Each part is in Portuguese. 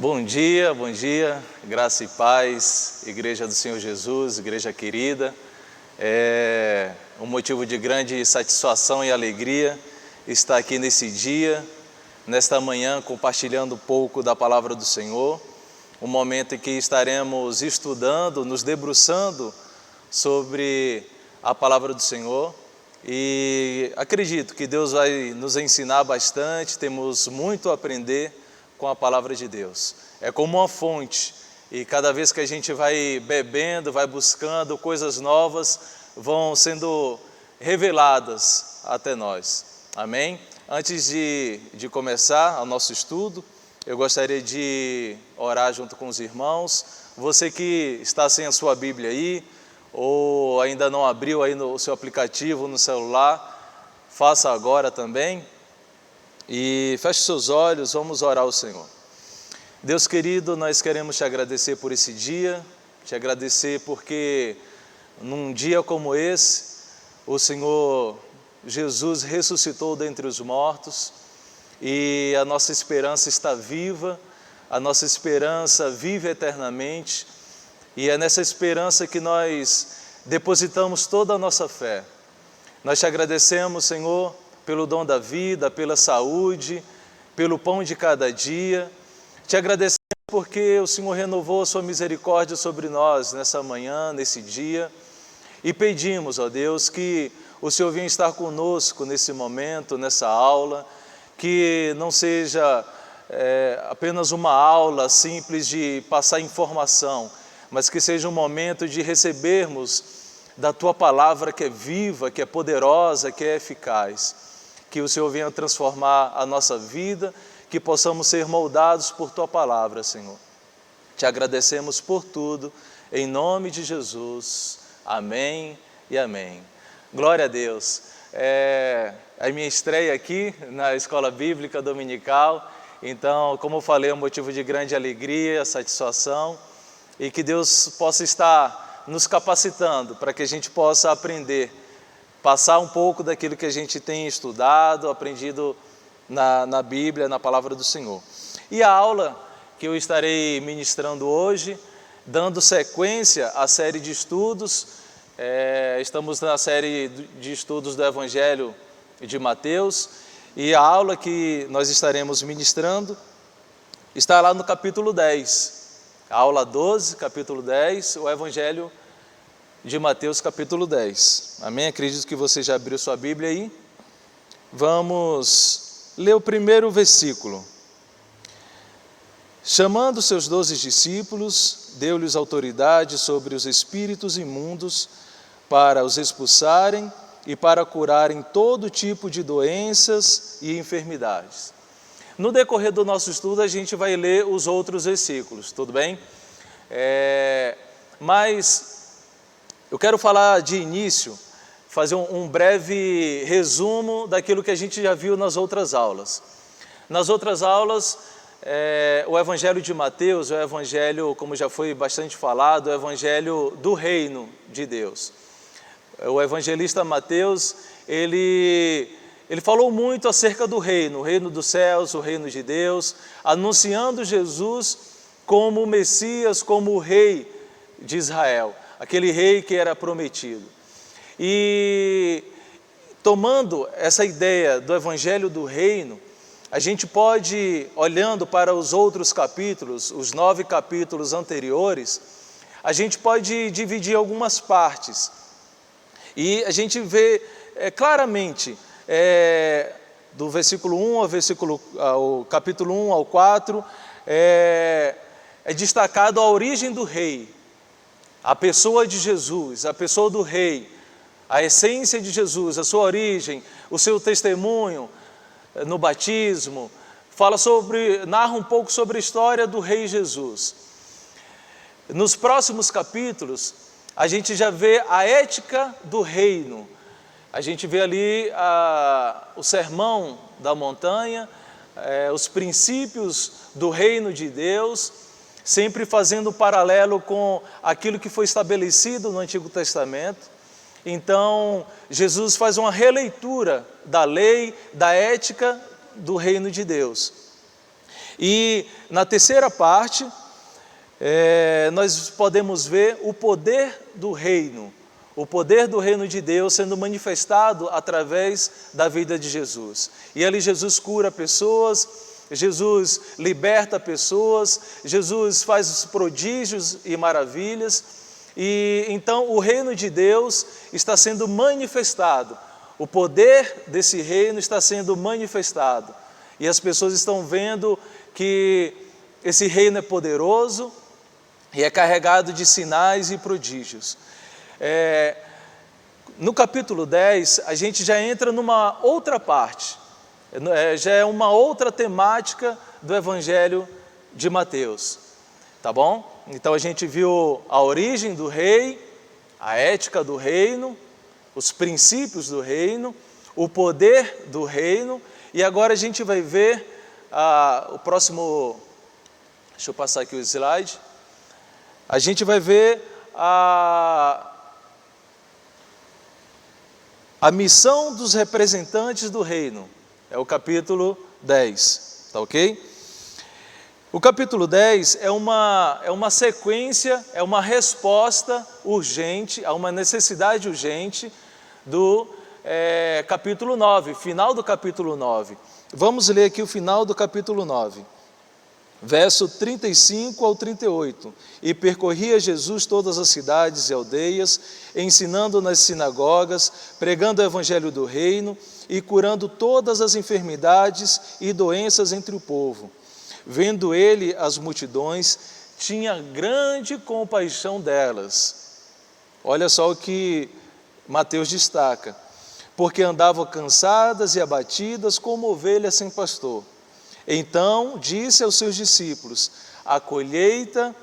Bom dia, graça e paz, Igreja do Senhor Jesus, igreja querida. É um motivo de grande satisfação e alegria estar aqui nesse dia, nesta manhã, compartilhando um pouco da palavra do Senhor. Um momento em que estaremos estudando, nos debruçando sobre a palavra do Senhor. E acredito que Deus vai nos ensinar bastante, temos muito a aprender com a palavra de Deus. É como uma fonte, e cada vez que a gente vai bebendo, vai buscando, coisas novas vão sendo reveladas até nós. Amém? Antes de começar o nosso estudo, eu gostaria de orar junto com os irmãos. Você que está sem a sua Bíblia aí, ou ainda não abriu aí o seu aplicativo no celular, faça agora também. E feche seus olhos, vamos orar ao Senhor. Deus querido, nós queremos te agradecer por esse dia, te agradecer porque num dia como esse, o Senhor Jesus ressuscitou dentre os mortos e a nossa esperança está viva, a nossa esperança vive eternamente e é nessa esperança que nós depositamos toda a nossa fé. Nós te agradecemos, Senhor, pelo dom da vida, pela saúde, pelo pão de cada dia. Te agradecemos porque o Senhor renovou a sua misericórdia sobre nós nessa manhã, nesse dia. E pedimos, ó Deus, que o Senhor venha estar conosco nesse momento, nessa aula, que não seja apenas uma aula simples de passar informação, mas que seja um momento de recebermos da Tua palavra que é viva, que é poderosa, que é eficaz. Que o Senhor venha transformar a nossa vida, que possamos ser moldados por Tua palavra, Senhor. Te agradecemos por tudo, em nome de Jesus. Amém e amém. Glória a Deus. É a minha estreia aqui na Escola Bíblica Dominical, então, como eu falei, é um motivo de grande alegria, satisfação, e que Deus possa estar nos capacitando para que a gente possa aprender, passar um pouco daquilo que a gente tem estudado, aprendido na Bíblia, na Palavra do Senhor. E a aula que eu estarei ministrando hoje, dando sequência à série de estudos, estamos na série de estudos do Evangelho de Mateus, e a aula que nós estaremos ministrando está lá no capítulo 10, a aula 12, capítulo 10, o Evangelho de Mateus capítulo 10. Amém? Acredito que você já abriu sua Bíblia aí. Vamos ler o primeiro versículo. Chamando seus 12 discípulos, deu-lhes autoridade sobre os espíritos imundos para os expulsarem e para curarem todo tipo de doenças e enfermidades. No decorrer do nosso estudo, a gente vai ler os outros versículos, tudo bem? Mas eu quero falar de início, fazer um breve resumo daquilo que a gente já viu nas outras aulas. Nas outras aulas, o Evangelho de Mateus é o Evangelho, como já foi bastante falado, o Evangelho do Reino de Deus. O evangelista Mateus, ele falou muito acerca do reino, o reino dos céus, o reino de Deus, anunciando Jesus como o Messias, como o rei de Israel, aquele rei que era prometido. E tomando essa ideia do Evangelho do Reino, a gente pode, olhando para os outros capítulos, os 9 capítulos anteriores, a gente pode dividir algumas partes. E a gente vê claramente, do versículo 1 ao capítulo 1 ao 4, é destacado a origem do rei, a pessoa de Jesus, a pessoa do rei, a essência de Jesus, a sua origem, o seu testemunho no batismo, narra um pouco sobre a história do rei Jesus. Nos próximos capítulos, a gente já vê a ética do reino, a gente vê ali o sermão da montanha, os princípios do reino de Deus, sempre fazendo paralelo com aquilo que foi estabelecido no Antigo Testamento. Então, Jesus faz uma releitura da lei, da ética do reino de Deus. E na terceira parte, nós podemos ver o poder do reino de Deus sendo manifestado através da vida de Jesus. E ali Jesus cura pessoas, Jesus liberta pessoas, Jesus faz prodígios e maravilhas, e então o reino de Deus está sendo manifestado, o poder desse reino está sendo manifestado, e as pessoas estão vendo que esse reino é poderoso e é carregado de sinais e prodígios. No capítulo 10, a gente já entra numa outra parte, já é uma outra temática do Evangelho de Mateus, tá bom? Então a gente viu a origem do rei, a ética do reino, os princípios do reino, o poder do reino, e agora a gente vai ver o próximo, deixa eu passar aqui o slide, a gente vai ver a missão dos representantes do reino, é o capítulo 10, tá ok? O capítulo 10 é uma sequência, é uma resposta urgente, a uma necessidade urgente do capítulo 9, final do capítulo 9. Vamos ler aqui o final do capítulo 9. Verso 35 ao 38. E percorria Jesus todas as cidades e aldeias, ensinando nas sinagogas, pregando o evangelho do reino e curando todas as enfermidades e doenças entre o povo. Vendo ele as multidões, tinha grande compaixão delas. Olha só o que Mateus destaca. Porque andavam cansadas e abatidas como ovelhas sem pastor. Então disse aos seus discípulos: a colheita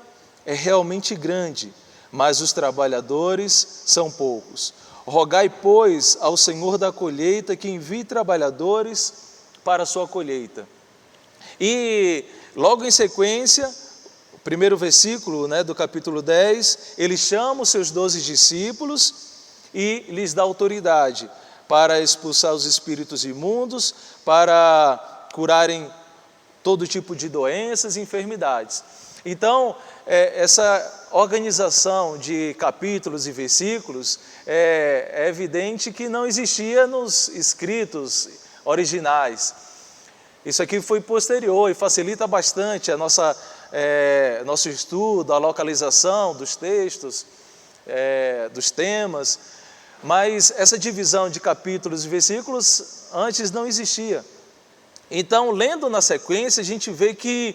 é realmente grande, mas os trabalhadores são poucos. Rogai, pois, ao Senhor da colheita que envie trabalhadores para a sua colheita. E logo em sequência, o primeiro versículo do capítulo 10, ele chama os seus 12 discípulos e lhes dá autoridade para expulsar os espíritos imundos, para curarem todo tipo de doenças e enfermidades. Então, essa organização de capítulos e versículos é evidente que não existia nos escritos originais. Isso aqui foi posterior e facilita bastante nosso estudo, a localização dos textos, dos temas, mas essa divisão de capítulos e versículos antes não existia. Então, lendo na sequência, a gente vê que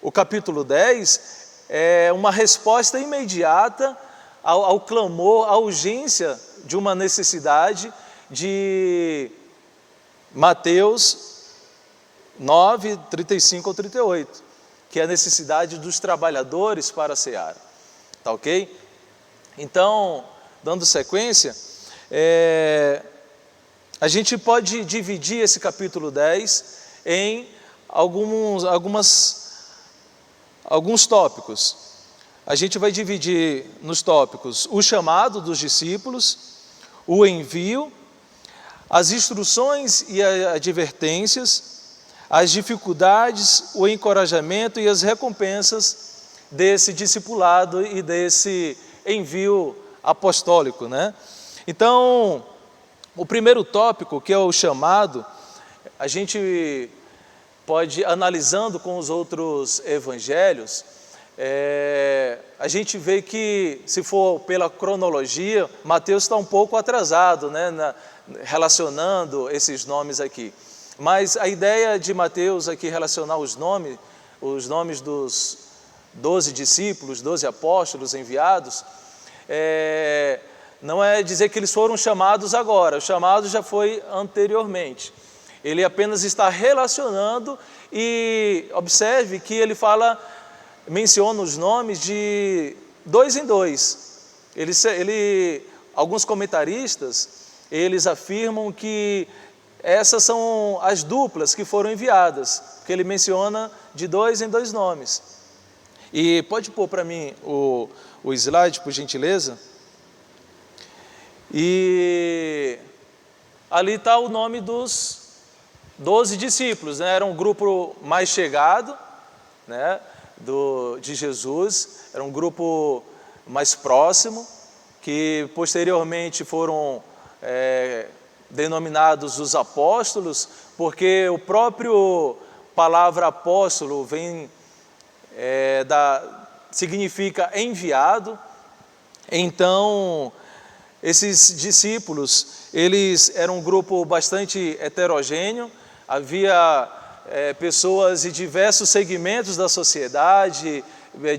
o capítulo 10 é uma resposta imediata ao clamor, à urgência de uma necessidade de Mateus 9, 35 ao 38, que é a necessidade dos trabalhadores para a seara. Tá ok? Então, dando sequência, a gente pode dividir esse capítulo 10 em alguns tópicos. A gente vai dividir nos tópicos o chamado dos discípulos, o envio, as instruções e advertências, as dificuldades, o encorajamento e as recompensas desse discipulado e desse envio apostólico, né? Então, o primeiro tópico, que é o chamado, a gente pode, analisando com os outros evangelhos, a gente vê que, se for pela cronologia, Mateus está um pouco atrasado, né, relacionando esses nomes aqui. Mas a ideia de Mateus aqui relacionar os nomes dos 12 discípulos, 12 apóstolos enviados, não é dizer que eles foram chamados agora, o chamado já foi anteriormente. Ele apenas está relacionando e observe que ele menciona os nomes de dois em dois. Alguns comentaristas, eles afirmam que essas são as duplas que foram enviadas, porque ele menciona de dois em dois nomes. E pode pôr para mim o slide, por gentileza? E ali está o nome dos 12 discípulos, né? Era um grupo mais chegado, né? De Jesus, era um grupo mais próximo, que posteriormente foram denominados os apóstolos, porque o próprio palavra apóstolo significa enviado. Então, esses discípulos, eles eram um grupo bastante heterogêneo, havia pessoas de diversos segmentos da sociedade,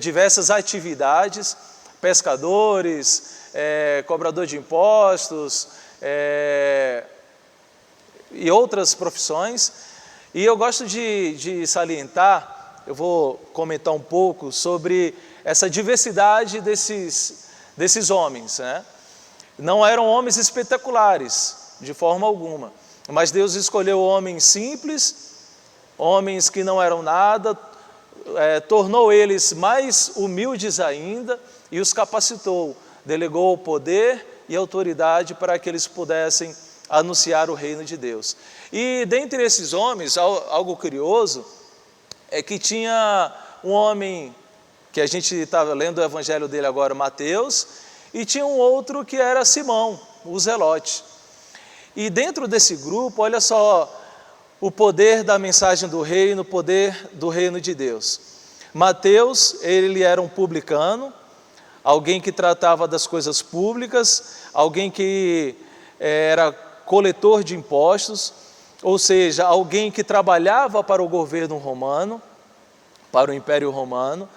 diversas atividades, pescadores, cobrador de impostos, e outras profissões. E eu gosto de salientar, eu vou comentar um pouco sobre essa diversidade desses homens, né? Não eram homens espetaculares, de forma alguma, mas Deus escolheu homens simples, homens que não eram nada, tornou eles mais humildes ainda e os capacitou, delegou poder e autoridade para que eles pudessem anunciar o reino de Deus. E dentre esses homens, algo curioso, é que tinha um homem, que a gente estava lendo o evangelho dele agora, Mateus, e tinha um outro que era Simão, o Zelote. E dentro desse grupo, olha só o poder da mensagem do reino, o poder do reino de Deus. Mateus, ele era um publicano, alguém que tratava das coisas públicas, alguém que era coletor de impostos, ou seja, alguém que trabalhava para o governo romano, para o Império Romano.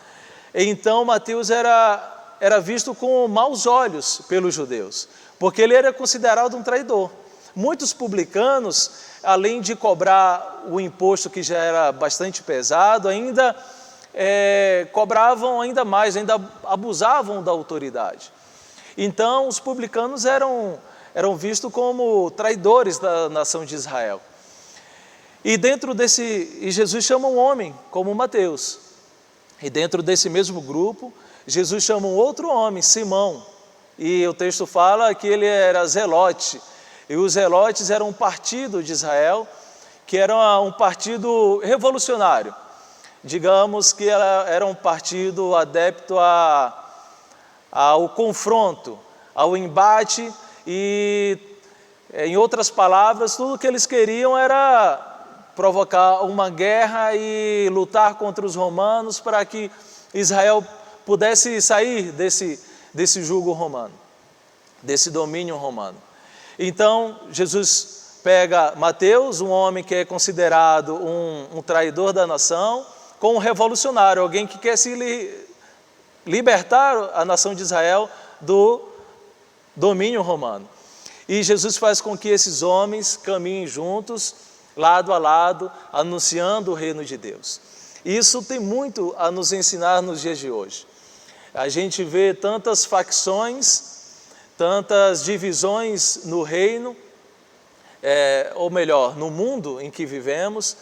Então Mateus era visto com maus olhos pelos judeus, porque ele era considerado um traidor. Muitos publicanos, além de cobrar o imposto que já era bastante pesado, ainda cobravam ainda mais, ainda abusavam da autoridade. Então os publicanos eram vistos como traidores da nação de Israel. E Jesus chama um homem como Mateus. E dentro desse mesmo grupo, Jesus chama um outro homem, Simão. E o texto fala que ele era zelote. E os zelotes eram um partido de Israel, que era um partido revolucionário. Digamos que era um partido adepto ao confronto, ao embate e, em outras palavras, tudo que eles queriam era provocar uma guerra e lutar contra os romanos para que Israel pudesse sair desse jugo romano, desse domínio romano. Então, Jesus pega Mateus, um homem que é considerado um traidor da nação, com um revolucionário, alguém que quer se libertar a nação de Israel do domínio romano. E Jesus faz com que esses homens caminhem juntos, lado a lado, anunciando o reino de Deus. Isso tem muito a nos ensinar nos dias de hoje. A gente vê tantas facções, tantas divisões no reino, ou melhor, no mundo em que vivemos,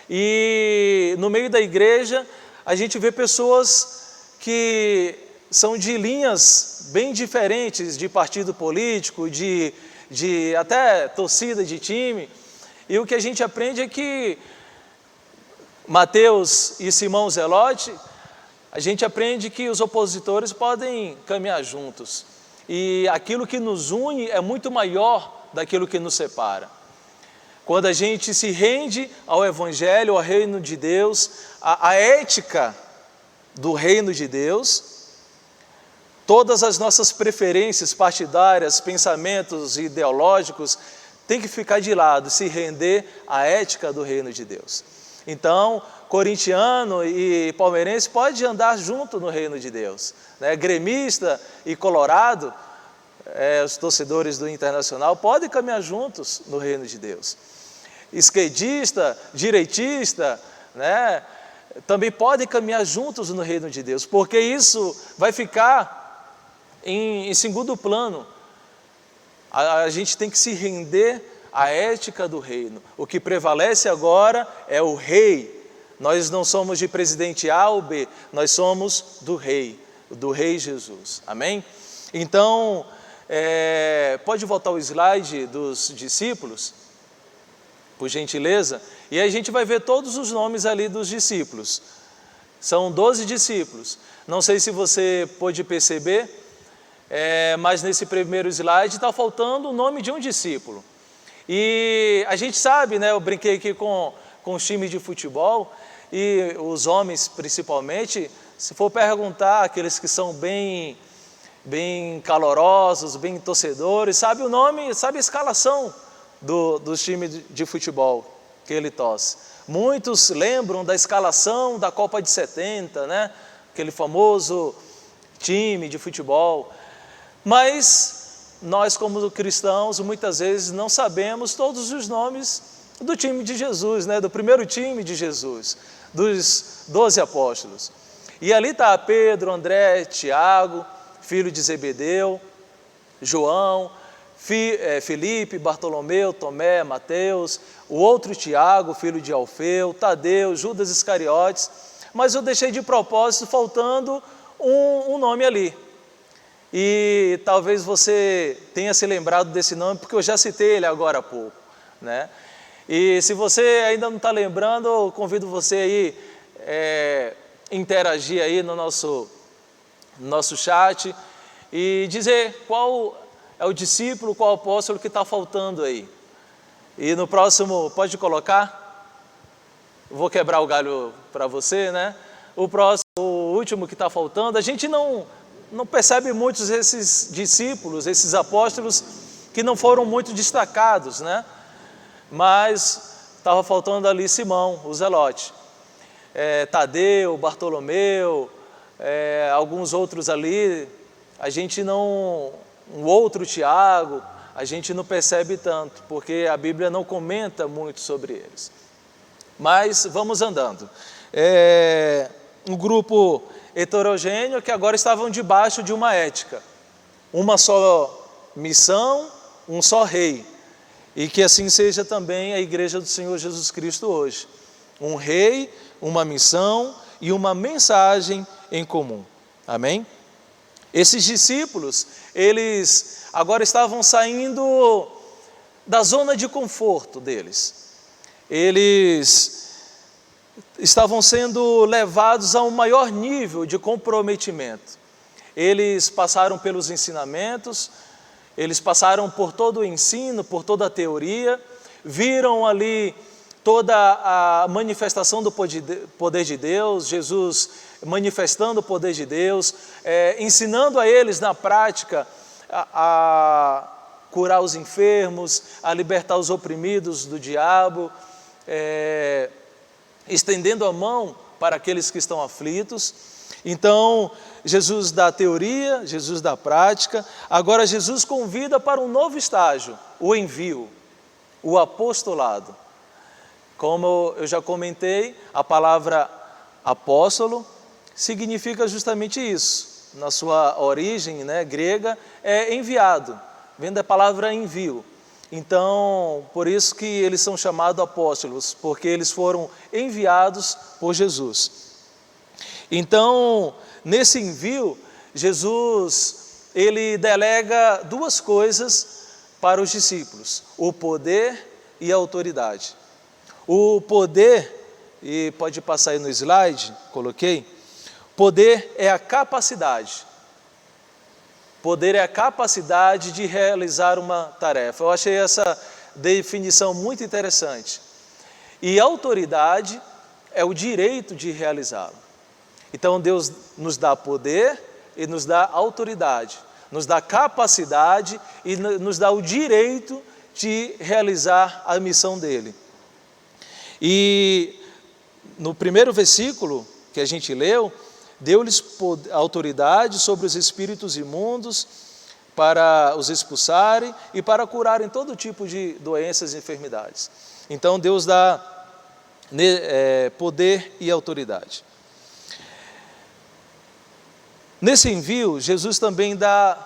e no meio da igreja a gente vê pessoas que são de linhas bem diferentes, de partido político, de até torcida de time, e o que a gente aprende é que Mateus e Simão Zelote, a gente aprende que os opositores podem caminhar juntos, e aquilo que nos une é muito maior daquilo que nos separa. Quando a gente se rende ao Evangelho, ao reino de Deus, à ética do reino de Deus, todas as nossas preferências partidárias, pensamentos ideológicos, tem que ficar de lado, se render à ética do reino de Deus. Então, corintiano e palmeirense pode andar junto no reino de Deus, né? Gremista e colorado, os torcedores do Internacional podem caminhar juntos no reino de Deus. Esquerdista, direitista, né? Também podem caminhar juntos no reino de Deus, porque isso vai ficar em segundo plano. A gente tem que se render à ética do reino. O que prevalece agora é o rei. Nós não somos de presidente A ou B, nós somos do rei Jesus. Amém? Então, pode voltar o slide dos discípulos. por gentileza, e aí a gente vai ver todos os nomes ali dos discípulos. São 12 discípulos. Não sei se você pôde perceber, mas nesse primeiro slide está faltando o nome de um discípulo. E a gente sabe, né, eu brinquei aqui com os times de futebol, e os homens principalmente, se for perguntar, aqueles que são bem calorosos, bem torcedores, sabe o nome, sabe a escalação dos times de futebol que ele torce. Muitos lembram da escalação da Copa de 70, né? Aquele famoso time de futebol. Mas nós, como cristãos, muitas vezes não sabemos todos os nomes do time de Jesus, né? Do primeiro time de Jesus, dos 12 apóstolos. E ali está Pedro, André, Tiago, filho de Zebedeu, João, Filipe, Bartolomeu, Tomé, Mateus, o outro Tiago, filho de Alfeu, Tadeu, Judas Iscariotes, mas eu deixei de propósito faltando um nome ali. E talvez você tenha se lembrado desse nome, porque eu já citei ele agora há pouco, né? E se você ainda não está lembrando, eu convido você aí, interagir aí no nosso chat e dizer qual é o discípulo, qual apóstolo que está faltando aí. E no próximo, pode colocar? Vou quebrar o galho para você, né? O último que está faltando, a gente não percebe muitos esses discípulos, esses apóstolos que não foram muito destacados, né? Mas estava faltando ali Simão, o Zelote. Tadeu, Bartolomeu, alguns outros ali, a gente não... Um outro Tiago, a gente não percebe tanto, porque a Bíblia não comenta muito sobre eles. Mas vamos andando. Um grupo heterogêneo que agora estavam debaixo de uma ética. Uma só missão, um só rei. E que assim seja também a igreja do Senhor Jesus Cristo hoje. Um rei, uma missão e uma mensagem em comum. Amém? Esses discípulos, eles agora estavam saindo da zona de conforto deles. Eles estavam sendo levados a um maior nível de comprometimento. Eles passaram pelos ensinamentos, eles passaram por todo o ensino, por toda a teoria, viram ali toda a manifestação do poder de Deus, Jesus manifestando o poder de Deus, ensinando a eles na prática a curar os enfermos, a libertar os oprimidos do diabo, estendendo a mão para aqueles que estão aflitos. Então, Jesus dá a teoria, Jesus dá a prática, agora Jesus convida para um novo estágio, o envio, o apostolado. Como eu já comentei, a palavra apóstolo significa justamente isso. Na sua origem, né, grega, é enviado, vem da palavra envio. Então, por isso que eles são chamados apóstolos, porque eles foram enviados por Jesus. Então, nesse envio, Jesus, ele delega duas coisas para os discípulos: o poder e a autoridade. O poder, e pode passar aí no slide, coloquei, poder é a capacidade. Poder é a capacidade de realizar uma tarefa. Eu achei essa definição muito interessante. E autoridade é o direito de realizá-la. Então Deus nos dá poder e nos dá autoridade, nos dá capacidade e nos dá o direito de realizar a missão dele. E no primeiro versículo que a gente leu, deu-lhes autoridade sobre os espíritos imundos para os expulsarem e para curarem todo tipo de doenças e enfermidades. Então Deus dá poder e autoridade. Nesse envio, Jesus também dá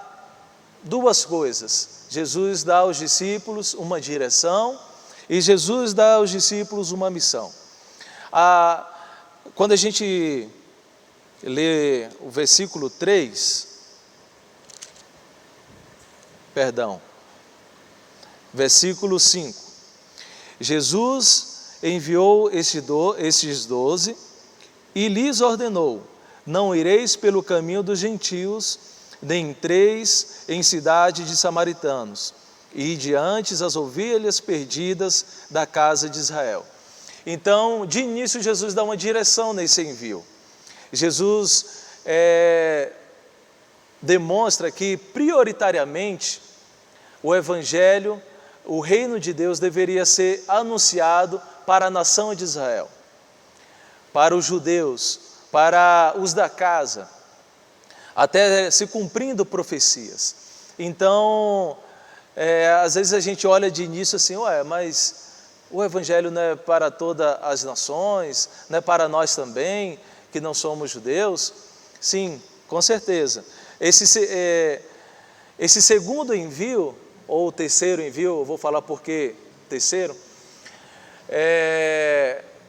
duas coisas. Jesus dá aos discípulos uma direção e Jesus dá aos discípulos uma missão. Quando a gente lê o versículo 3, versículo 5, Jesus enviou estes 12 e lhes ordenou: não ireis pelo caminho dos gentios, nem entreis em cidade de samaritanos, e diante as ovelhas perdidas da casa de Israel. Então, de início, Jesus dá uma direção nesse envio. Jesus demonstra que, prioritariamente, o Evangelho, o reino de Deus deveria ser anunciado para a nação de Israel, para os judeus, para os da casa, até se cumprindo profecias. Então, às vezes a gente olha de início assim, mas o Evangelho não é para todas as nações, não é para nós também, que não somos judeus? Sim, com certeza. Esse segundo envio, ou terceiro envio, eu vou falar por que terceiro,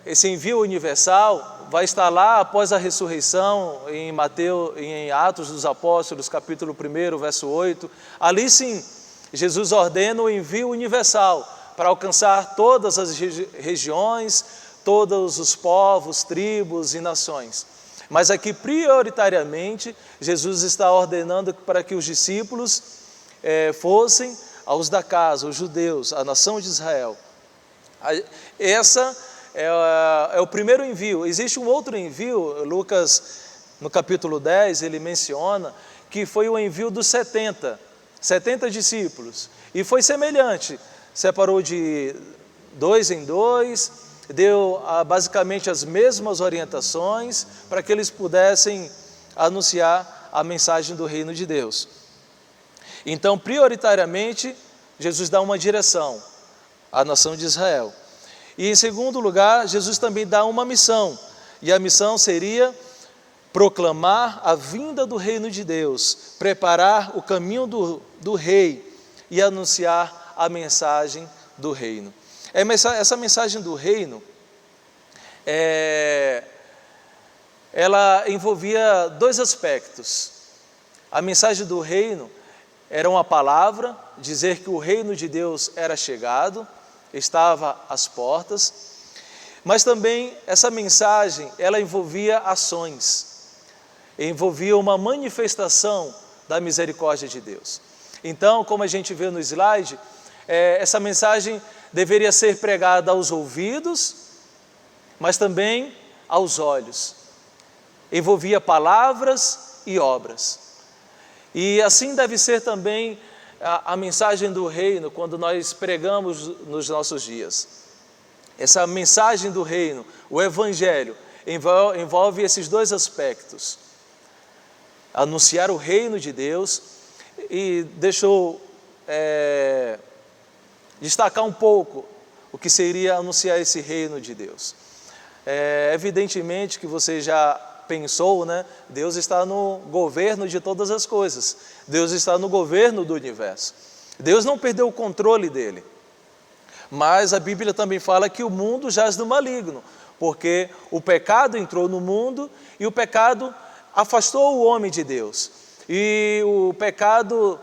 esse envio universal vai estar lá após a ressurreição, em Atos dos Apóstolos, capítulo 1, verso 8. Ali sim, Jesus ordena o envio universal para alcançar todas as regiões, todos os povos, tribos e nações. Mas aqui, prioritariamente, Jesus está ordenando para que os discípulos fossem aos da casa, os judeus, a nação de Israel. Essa é o primeiro envio. Existe um outro envio, Lucas, no capítulo 10, ele menciona que foi o envio dos 70 discípulos. E foi semelhante, separou de 2 em 2, deu basicamente as mesmas orientações para que eles pudessem anunciar a mensagem do reino de Deus. Então, prioritariamente, Jesus dá uma direção à nação de Israel. E em segundo lugar, Jesus também dá uma missão, e a missão seria proclamar a vinda do reino de Deus, preparar o caminho do rei e anunciar a mensagem do reino. Essa mensagem do reino, ela envolvia 2 aspectos. A mensagem do reino era uma palavra, dizer que o reino de Deus era chegado, estava às portas, mas também essa mensagem, ela envolvia ações, envolvia uma manifestação da misericórdia de Deus. Então, como a gente vê no slide, essa mensagem deveria ser pregada aos ouvidos, mas também aos olhos. Envolvia palavras e obras. E assim deve ser também a mensagem do reino quando nós pregamos nos nossos dias. Essa mensagem do reino, o Evangelho, envolve esses 2 aspectos. Anunciar o reino de Deus, e deixa eu destacar um pouco o que seria anunciar esse reino de Deus. Evidentemente que você já pensou, né? Deus está no governo de todas as coisas. Deus está no governo do universo. Deus não perdeu o controle dele. Mas a Bíblia também fala que o mundo jaz no maligno, porque o pecado entrou no mundo e o pecado afastou o homem de Deus. E o pecado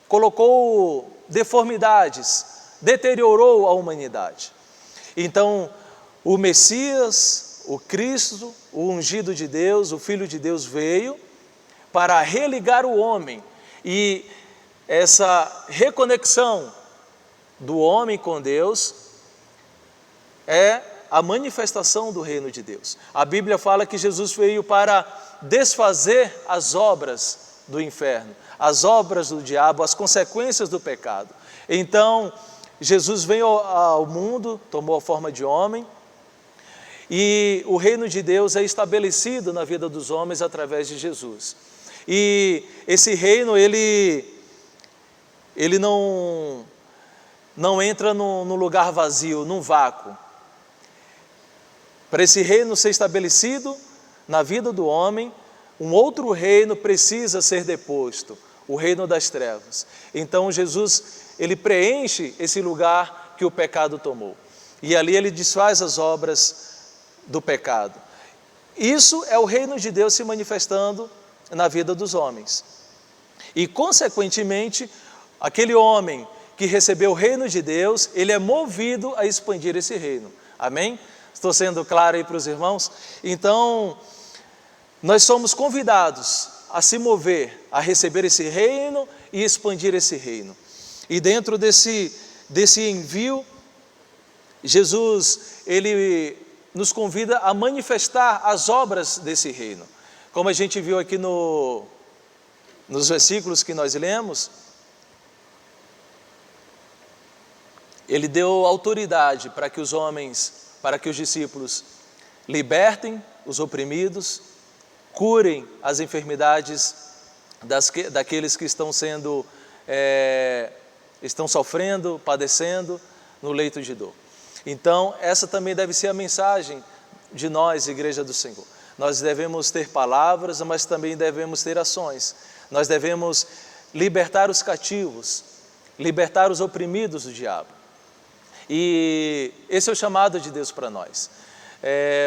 colocou deformidades, deteriorou a humanidade. Então, o Messias, o Cristo, o ungido de Deus, o Filho de Deus veio para religar o homem. E essa reconexão do homem com Deus é a manifestação do reino de Deus. A Bíblia fala que Jesus veio para desfazer as obras do inferno, as obras do diabo, as consequências do pecado. Então, Jesus veio ao mundo, tomou a forma de homem, e o reino de Deus é estabelecido na vida dos homens através de Jesus. E esse reino, ele não entra num lugar vazio, num vácuo. Para esse reino ser estabelecido na vida do homem, um outro reino precisa ser deposto, o reino das trevas. Então Jesus, ele preenche esse lugar que o pecado tomou. E ali ele desfaz as obras do pecado. Isso é o reino de Deus se manifestando na vida dos homens. E, consequentemente, aquele homem que recebeu o reino de Deus, ele é movido a expandir esse reino. Amém? Estou sendo claro aí para os irmãos? Então, nós somos convidados a se mover, a receber esse reino e expandir esse reino. E dentro desse envio, Jesus, ele nos convida a manifestar as obras desse reino. Como a gente viu aqui nos versículos que nós lemos, ele deu autoridade para que os discípulos libertem os oprimidos, curem as enfermidades daqueles que estão sofrendo, padecendo no leito de dor. Então, essa também deve ser a mensagem de nós, Igreja do Senhor. Nós devemos ter palavras, mas também devemos ter ações. Nós devemos libertar os cativos, libertar os oprimidos do diabo. E esse é o chamado de Deus para nós.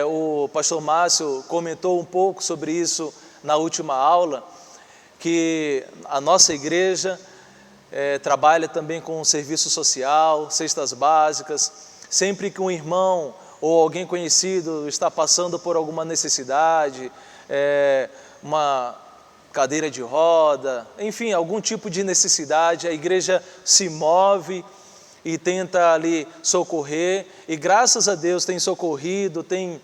O pastor Márcio comentou um pouco sobre isso na última aula, que a nossa igreja trabalha também com serviço social, cestas básicas. Sempre que um irmão ou alguém conhecido está passando por alguma necessidade, uma cadeira de roda, enfim, algum tipo de necessidade, a igreja se move e tenta ali socorrer, e graças a Deus tem socorrido, tem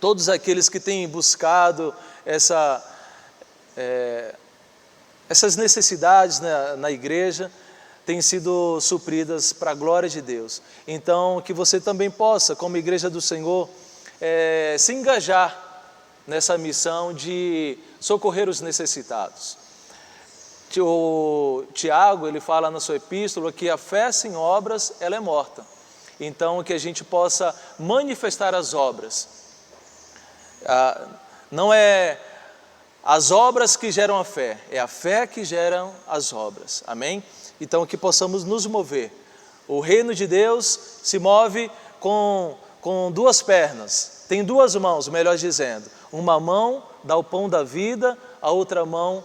todos aqueles que têm buscado essas necessidades na igreja, têm sido supridas para a glória de Deus. Então, que você também possa, como Igreja do Senhor, se engajar nessa missão de socorrer os necessitados. O Tiago, ele fala na sua epístola que a fé sem obras, ela é morta. Então, que a gente possa manifestar as obras. Não é as obras que geram a fé, é a fé que gera as obras. Amém? Então, que possamos nos mover. O reino de Deus se move com duas pernas, tem duas mãos, melhor dizendo. Uma mão dá o pão da vida, a outra mão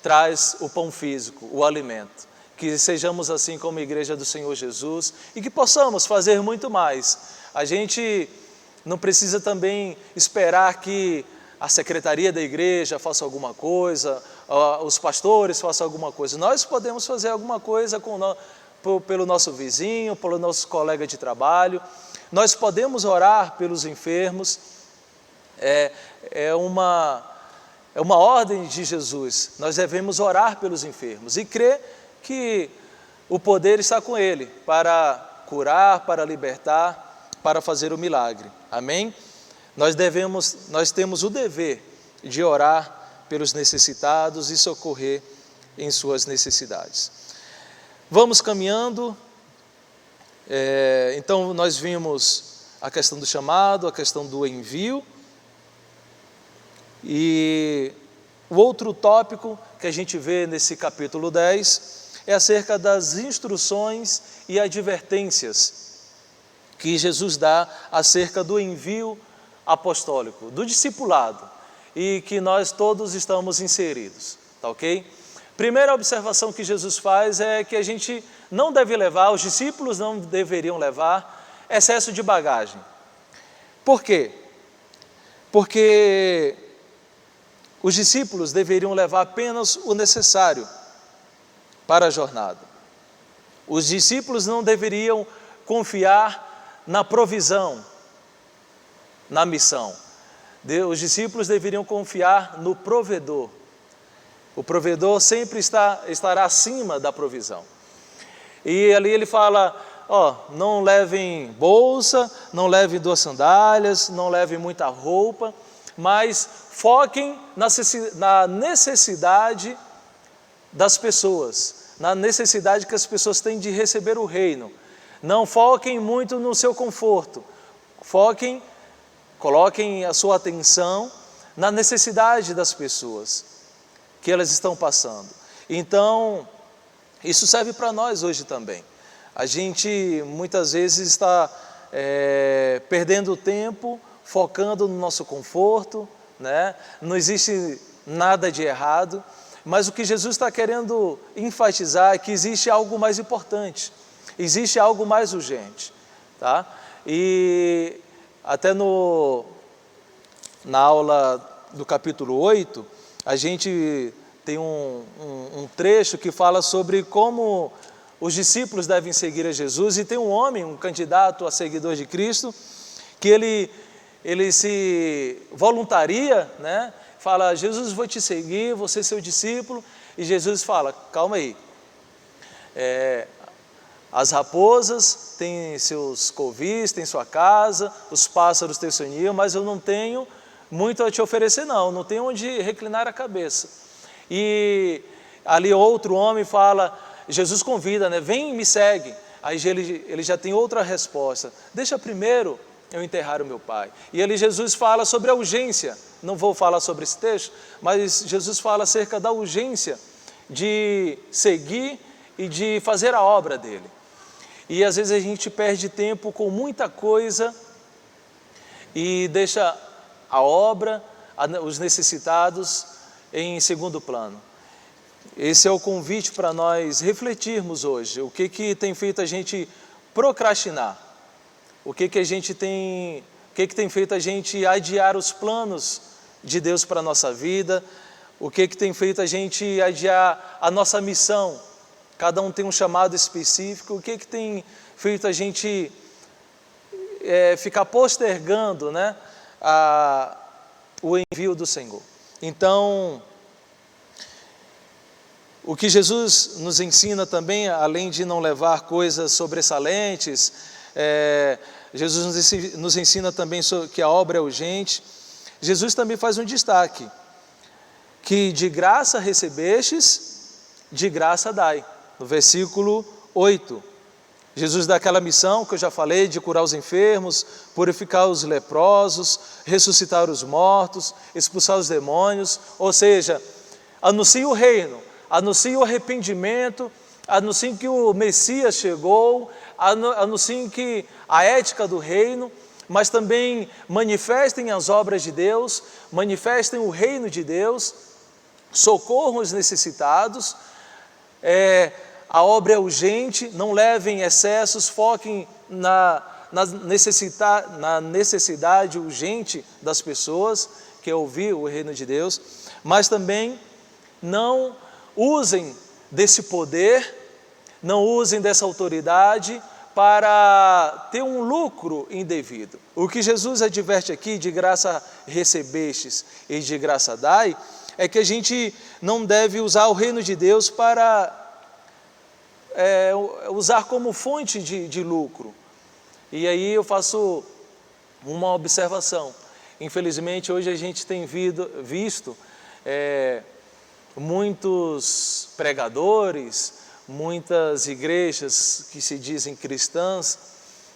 traz o pão físico, o alimento. Que sejamos assim como a Igreja do Senhor Jesus e que possamos fazer muito mais. A gente não precisa também esperar que a secretaria da igreja faça alguma coisa, os pastores façam alguma coisa. Nós podemos fazer alguma coisa pelo nosso vizinho, pelo nosso colega de trabalho. Nós podemos orar pelos enfermos. É uma ordem de Jesus. Nós devemos orar pelos enfermos e crer que o poder está com Ele para curar, para libertar, para fazer o milagre. Amém? Nós temos o dever de orar pelos necessitados e socorrer em suas necessidades. Vamos caminhando. Então, nós vimos a questão do chamado, a questão do envio. E o outro tópico que a gente vê nesse capítulo 10 é acerca das instruções e advertências que Jesus dá acerca do envio apostólico, do discipulado, e que nós todos estamos inseridos, tá ok? Primeira observação que Jesus faz é que a gente não deve levar, os discípulos não deveriam levar excesso de bagagem. Por quê? Porque os discípulos deveriam levar apenas o necessário para a jornada. Os discípulos não deveriam confiar na provisão, na missão. Os discípulos deveriam confiar no provedor. O provedor sempre estará acima da provisão. E ali ele fala, não levem bolsa, não levem 2 sandálias, não levem muita roupa, mas foquem na necessidade das pessoas, na necessidade que as pessoas têm de receber o reino. Não foquem muito no seu conforto, coloquem a sua atenção na necessidade das pessoas que elas estão passando. Então, isso serve para nós hoje também. A gente muitas vezes está perdendo tempo, focando no nosso conforto, né? Não existe nada de errado, Mas o que Jesus está querendo enfatizar é que existe algo mais importante, existe algo mais urgente, tá? E até na aula do capítulo 8, a gente tem um trecho que fala sobre como os discípulos devem seguir a Jesus, e tem um homem, um candidato a seguidor de Cristo, que ele se voluntaria, né? Fala: Jesus, vou te seguir, vou ser seu discípulo. E Jesus fala: calma aí, as raposas têm seus covis, têm sua casa, os pássaros têm seu ninho, mas eu não tenho muito a te oferecer não tenho onde reclinar a cabeça. E ali outro homem fala, Jesus convida, né? Vem e me segue. Aí ele já tem outra resposta: deixa primeiro eu enterrar o meu pai. E ali Jesus fala sobre a urgência, não vou falar sobre esse texto, mas Jesus fala acerca da urgência de seguir e de fazer a obra dele. E às vezes a gente perde tempo com muita coisa e deixa a obra, os necessitados em segundo plano. Esse é o convite para nós refletirmos hoje. O que tem feito a gente procrastinar? O que tem feito a gente adiar os planos de Deus para a nossa vida? O que tem feito a gente adiar a nossa missão? Cada um tem um chamado específico. O que tem feito a gente ficar postergando, né, o envio do Senhor? Então, o que Jesus nos ensina também, além de não levar coisas sobressalentes, Jesus nos ensina também que a obra é urgente. Jesus também faz um destaque, que de graça recebestes, de graça dai. No versículo 8, Jesus dá aquela missão que eu já falei, de curar os enfermos, purificar os leprosos, ressuscitar os mortos, expulsar os demônios, ou seja, anuncia o reino, anuncia o arrependimento, anuncia que o Messias chegou, anuncia que a ética do reino, mas também manifestem as obras de Deus, manifestem o reino de Deus, socorram os necessitados. A obra é urgente, não levem excessos, foquem na necessidade urgente das pessoas, que é ouvir o reino de Deus, mas também não usem desse poder, não usem dessa autoridade para ter um lucro indevido. O que Jesus adverte aqui, de graça recebestes e de graça dai, é que a gente não deve usar o reino de Deus para usar como fonte de lucro. E aí eu faço uma observação. Infelizmente, hoje a gente tem visto muitos pregadores, muitas igrejas que se dizem cristãs,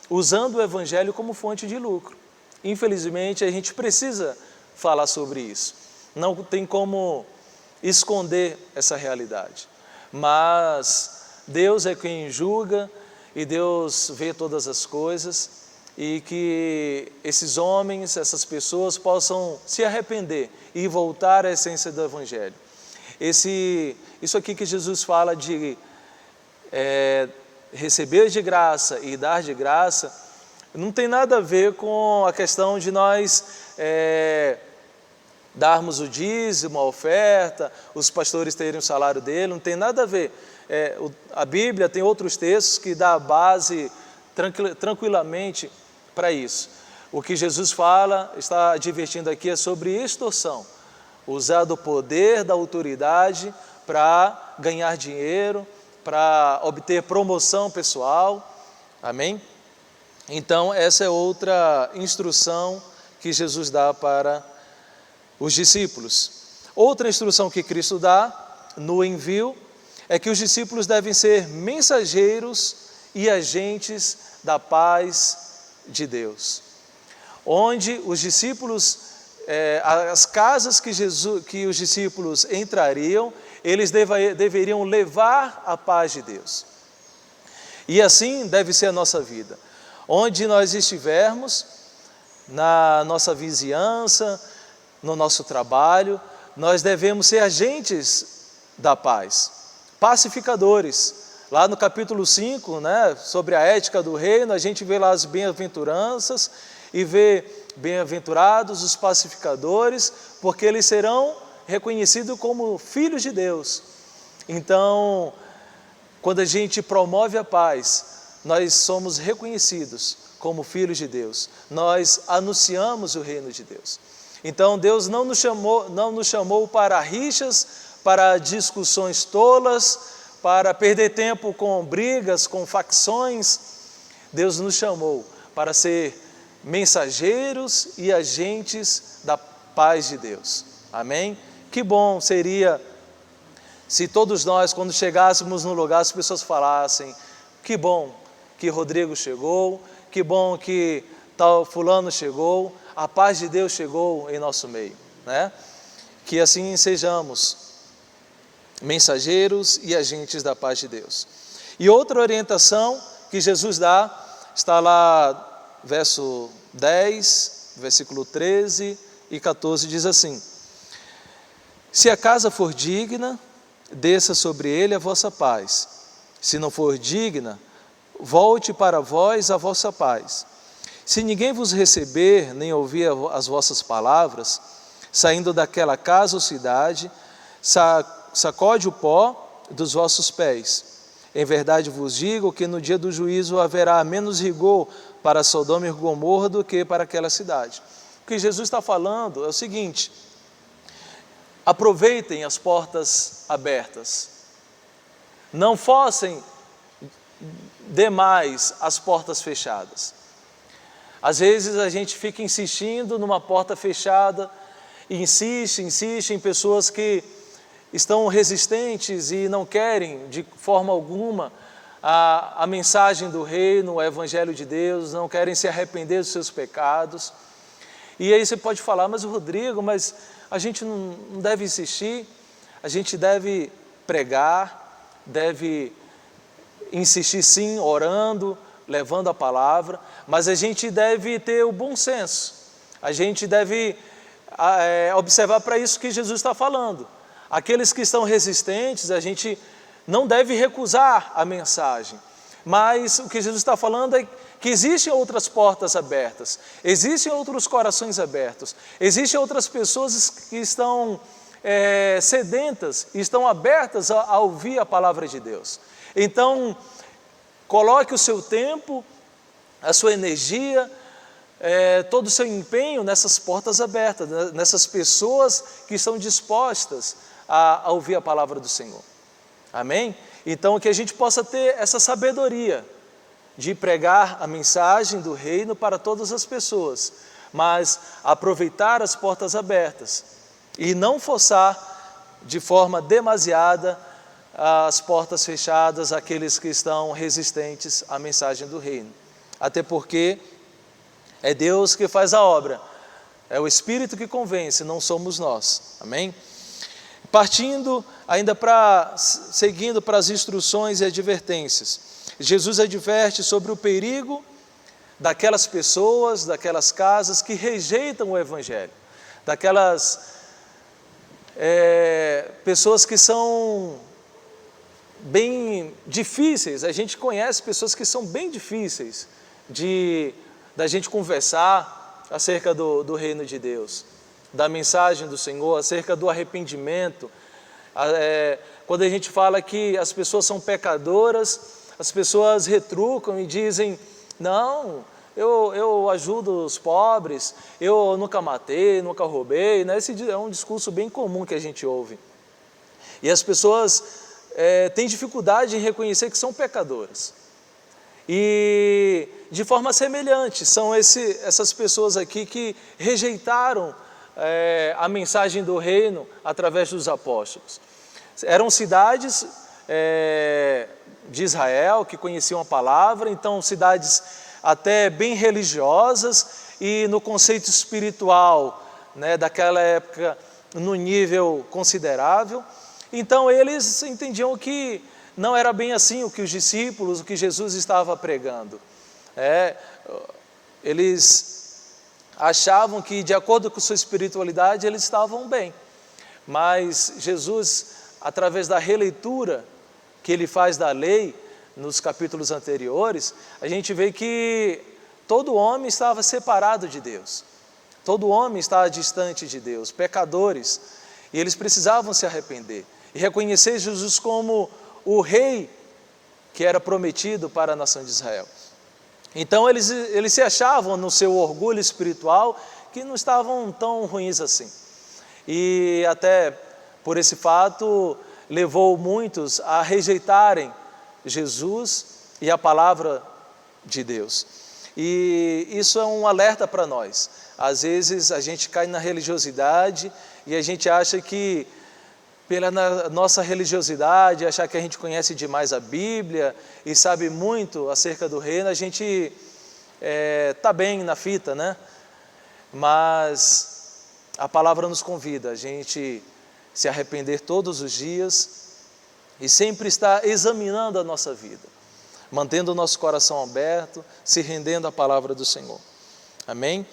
usando o evangelho como fonte de lucro. Infelizmente, a gente precisa falar sobre isso. Não tem como esconder essa realidade. Mas Deus é quem julga e Deus vê todas as coisas, e que esses homens, essas pessoas possam se arrepender e voltar à essência do evangelho. Isso aqui que Jesus fala de receber de graça e dar de graça, não tem nada a ver com a questão de nós darmos o dízimo, a oferta, os pastores terem o salário dele, não tem nada a ver. A Bíblia tem outros textos que dá base tranquilamente para isso. O que Jesus fala, está advertindo aqui, é sobre extorsão. Usar do poder, da autoridade para ganhar dinheiro, para obter promoção pessoal. Amém? Então, essa é outra instrução que Jesus dá para os discípulos. Outra instrução que Cristo dá no envio é que os discípulos devem ser mensageiros e agentes da paz de Deus. Onde os discípulos, as casas que os discípulos entrariam, eles deveriam levar a paz de Deus. E assim deve ser a nossa vida. Onde nós estivermos, na nossa vizinhança, no nosso trabalho, nós devemos ser agentes da paz. Pacificadores. Lá no capítulo 5, né, sobre a ética do reino, a gente vê lá as bem-aventuranças e vê bem-aventurados os pacificadores, porque eles serão reconhecidos como filhos de Deus. Então, quando a gente promove a paz, nós somos reconhecidos como filhos de Deus. Nós anunciamos o reino de Deus. Então, Deus não nos chamou para rixas, para discussões tolas, para perder tempo com brigas, com facções. Deus nos chamou para ser mensageiros e agentes da paz de Deus. Amém? Que bom seria se todos nós, quando chegássemos no lugar, as pessoas falassem: que bom que Rodrigo chegou, que bom que tal fulano chegou, a paz de Deus chegou em nosso meio, né? Que assim sejamos mensageiros e agentes da paz de Deus. E outra orientação que Jesus dá, está lá, verso 10, versículo 13 e 14, diz assim: se a casa for digna, desça sobre ele a vossa paz. Se não for digna, volte para vós a vossa paz. Se ninguém vos receber, nem ouvir as vossas palavras, saindo daquela casa ou cidade, sacode o pó dos vossos pés. Em verdade vos digo que no dia do juízo haverá menos rigor para Sodoma e Gomorra do que para aquela cidade. O que Jesus está falando é o seguinte: aproveitem as portas abertas. Não forcem demais as portas fechadas. Às vezes a gente fica insistindo numa porta fechada, e insiste em pessoas que estão resistentes e não querem de forma alguma a mensagem do reino, o evangelho de Deus, não querem se arrepender dos seus pecados. E aí você pode falar: mas Rodrigo, mas a gente não deve insistir, a gente deve pregar, deve insistir sim, orando, levando a palavra, mas a gente deve ter o bom senso, a gente deve observar para isso que Jesus está falando. Aqueles que estão resistentes, a gente não deve recusar a mensagem, mas o que Jesus está falando é que existem outras portas abertas, existem outros corações abertos, existem outras pessoas que estão sedentas, estão abertas a ouvir a palavra de Deus. Então, coloque o seu tempo, a sua energia, todo o seu empenho nessas portas abertas, nessas pessoas que estão dispostas a ouvir a palavra do Senhor. Amém? Então, que a gente possa ter essa sabedoria de pregar a mensagem do reino para todas as pessoas, mas aproveitar as portas abertas e não forçar de forma demasiada as portas fechadas àqueles que estão resistentes à mensagem do reino. Até porque é Deus que faz a obra, é o Espírito que convence, não somos nós. Amém? Partindo ainda seguindo para as instruções e advertências, Jesus adverte sobre o perigo daquelas pessoas, daquelas casas que rejeitam o Evangelho, daquelas pessoas que são bem difíceis. A gente conhece pessoas que são bem difíceis da gente conversar acerca do reino de Deus, da mensagem do Senhor, acerca do arrependimento. Quando a gente fala que as pessoas são pecadoras, as pessoas retrucam e dizem: não, eu ajudo os pobres, eu nunca matei, nunca roubei, né? Esse é um discurso bem comum que a gente ouve. E as pessoas têm dificuldade em reconhecer que são pecadoras. E de forma semelhante, são essas pessoas aqui que rejeitaram a mensagem do reino através dos apóstolos. Eram cidades de Israel que conheciam a palavra, então cidades até bem religiosas e no conceito espiritual, né, daquela época, no nível considerável. Então eles entendiam que não era bem assim o que os discípulos, o que Jesus estava pregando. Eles achavam que, de acordo com sua espiritualidade, eles estavam bem. Mas Jesus através da releitura que ele faz da lei, nos capítulos anteriores, a gente vê que todo homem estava separado de Deus. Todo homem estava distante de Deus, pecadores, e eles precisavam se arrepender e reconhecer Jesus como o rei que era prometido para a nação de Israel. Então eles se achavam no seu orgulho espiritual que não estavam tão ruins assim. E até por esse fato levou muitos a rejeitarem Jesus e a palavra de Deus. E isso é um alerta para nós. Às vezes a gente cai na religiosidade e a gente acha que pela nossa religiosidade, achar que a gente conhece demais a Bíblia e sabe muito acerca do reino, a gente está bem na fita, né? Mas a palavra nos convida a gente se arrepender todos os dias e sempre estar examinando a nossa vida, mantendo o nosso coração aberto, se rendendo à palavra do Senhor. Amém?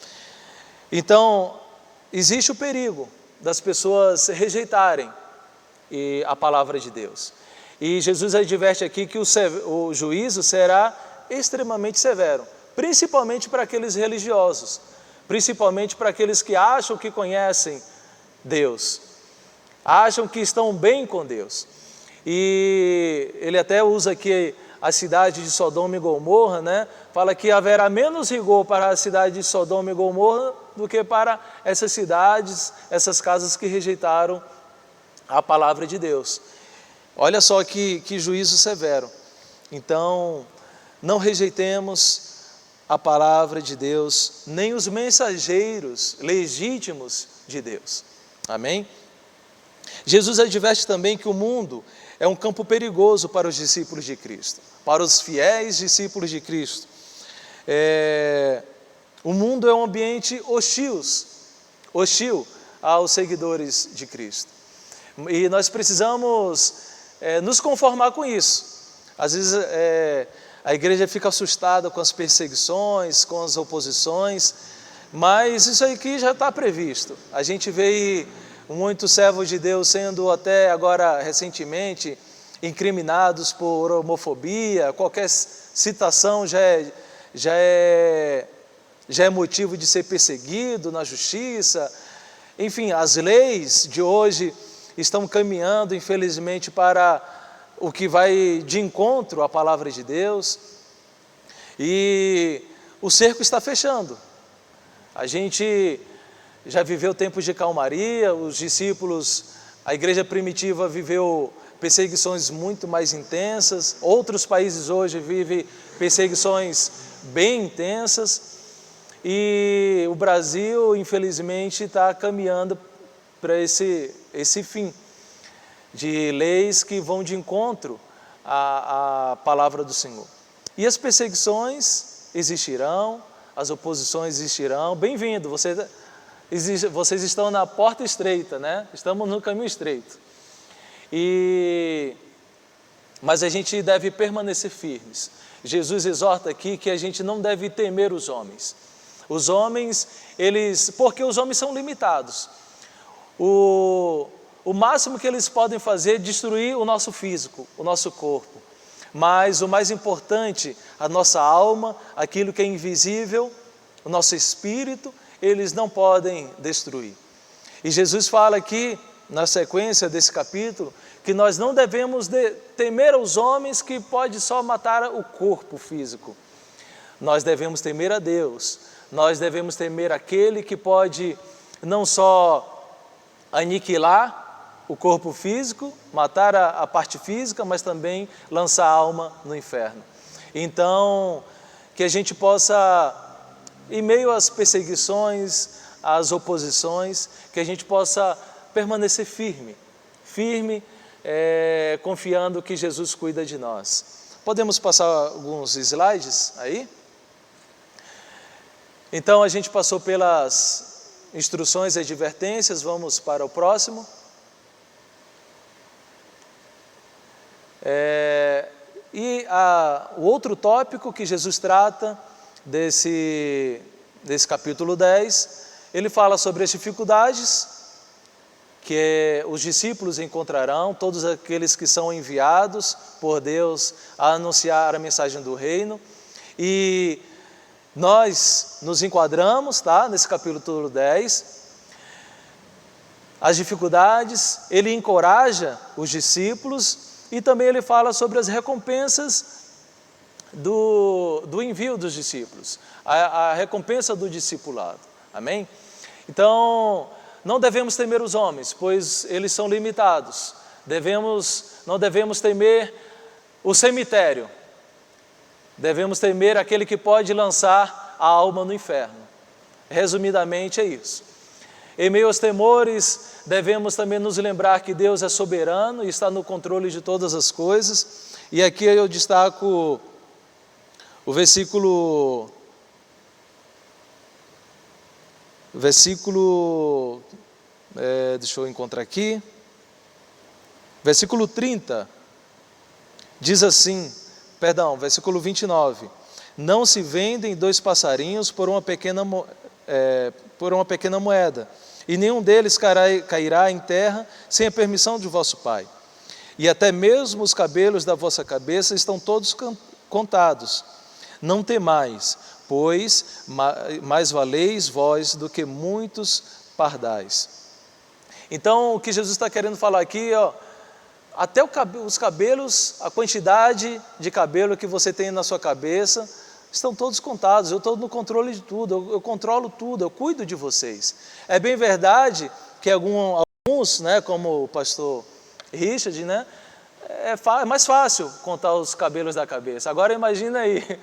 Então, existe o perigo das pessoas rejeitarem a palavra de Deus. E Jesus adverte aqui que o juízo será extremamente severo, principalmente para aqueles religiosos, principalmente para aqueles que acham que conhecem Deus, acham que estão bem com Deus. E ele até usa aqui a cidade de Sodoma e Gomorra, né? Fala que haverá menos rigor para a cidade de Sodoma e Gomorra do que para essas cidades, essas casas que rejeitaram a palavra de Deus. Olha só que juízo severo. Então, não rejeitemos a palavra de Deus, nem os mensageiros legítimos de Deus. Amém? Jesus adverte também que o mundo é um campo perigoso para os discípulos de Cristo, para os fiéis discípulos de Cristo. O mundo é um ambiente hostil aos seguidores de Cristo. E nós precisamos nos conformar com isso. Às vezes a igreja fica assustada com as perseguições, com as oposições, mas isso aqui já está previsto. A gente vê muitos servos de Deus sendo até agora recentemente incriminados por homofobia, qualquer citação já é motivo de ser perseguido na justiça. Enfim, as leis de hoje estão caminhando, infelizmente, para o que vai de encontro à palavra de Deus, e o cerco está fechando. A gente já viveu tempos de calmaria, os discípulos, a igreja primitiva viveu perseguições muito mais intensas, outros países hoje vivem perseguições bem intensas, e o Brasil, infelizmente, está caminhando para esse fim de leis que vão de encontro à palavra do Senhor. E as perseguições existirão, as oposições existirão. Bem-vindo, vocês estão na porta estreita, né? Estamos no caminho estreito. Mas a gente deve permanecer firmes. Jesus exorta aqui que a gente não deve temer os homens. Os homens, porque os homens são limitados. O máximo que eles podem fazer é destruir o nosso físico, o nosso corpo. Mas o mais importante, a nossa alma, aquilo que é invisível, o nosso espírito, eles não podem destruir. E Jesus fala aqui, na sequência desse capítulo, que nós não devemos temer aos homens que pode só matar o corpo físico. Nós devemos temer a Deus. Nós devemos temer aquele que pode não só aniquilar o corpo físico, matar a parte física, mas também lançar a alma no inferno. Então, que a gente possa, em meio às perseguições, às oposições, que a gente possa permanecer firme, confiando que Jesus cuida de nós. Podemos passar alguns slides aí? Então, a gente passou pelas instruções e advertências, vamos para o próximo. O outro tópico que Jesus trata desse capítulo 10, ele fala sobre as dificuldades que os discípulos encontrarão, todos aqueles que são enviados por Deus a anunciar a mensagem do reino. E nós nos enquadramos, tá, nesse capítulo 10, as dificuldades, ele encoraja os discípulos e também ele fala sobre as recompensas do envio dos discípulos, a recompensa do discipulado, amém? Então, não devemos temer os homens, pois eles são limitados. Não devemos temer o cemitério. Devemos temer aquele que pode lançar a alma no inferno. Resumidamente é isso. Em meio aos temores, devemos também nos lembrar que Deus é soberano e está no controle de todas as coisas. E aqui eu destaco o versículo deixa eu encontrar aqui, versículo 30, diz assim, versículo 29, não se vendem 2 passarinhos por uma pequena moeda, e nenhum deles cairá em terra sem a permissão de vosso Pai, e até mesmo os cabelos da vossa cabeça estão todos contados. Não temais, pois mais valeis vós do que muitos pardais. Então, o que Jesus está querendo falar aqui, até os cabelos, a quantidade de cabelo que você tem na sua cabeça, estão todos contados. Eu estou no controle de tudo, eu controlo tudo, eu cuido de vocês. É bem verdade que alguns, né, como o pastor Richard, né, é mais fácil contar os cabelos da cabeça. Agora imagina aí,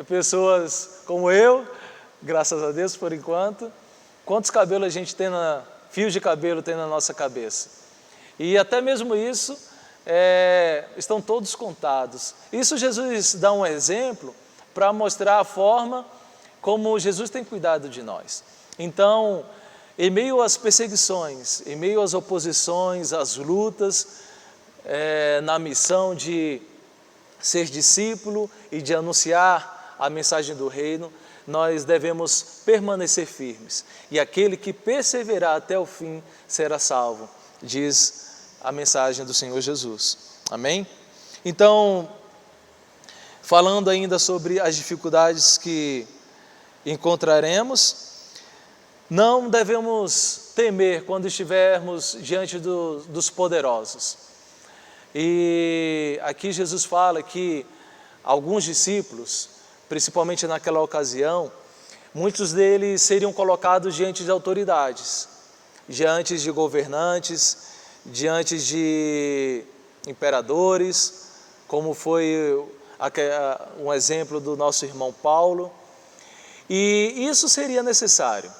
pessoas como eu, graças a Deus por enquanto, quantos cabelos a gente tem, fios de cabelo tem na nossa cabeça. E até mesmo isso, estão todos contados. Isso Jesus dá um exemplo para mostrar a forma como Jesus tem cuidado de nós. Então, em meio às perseguições, em meio às oposições, às lutas, na missão de ser discípulo e de anunciar a mensagem do reino, nós devemos permanecer firmes. E aquele que perseverar até o fim será salvo, diz a mensagem do Senhor Jesus. Amém? Então, falando ainda sobre as dificuldades que encontraremos, não devemos temer quando estivermos diante dos poderosos. E aqui Jesus fala que alguns discípulos, principalmente naquela ocasião, muitos deles seriam colocados diante de autoridades, diante de governantes, diante de imperadores, como foi um exemplo do nosso irmão Paulo. E isso seria necessário.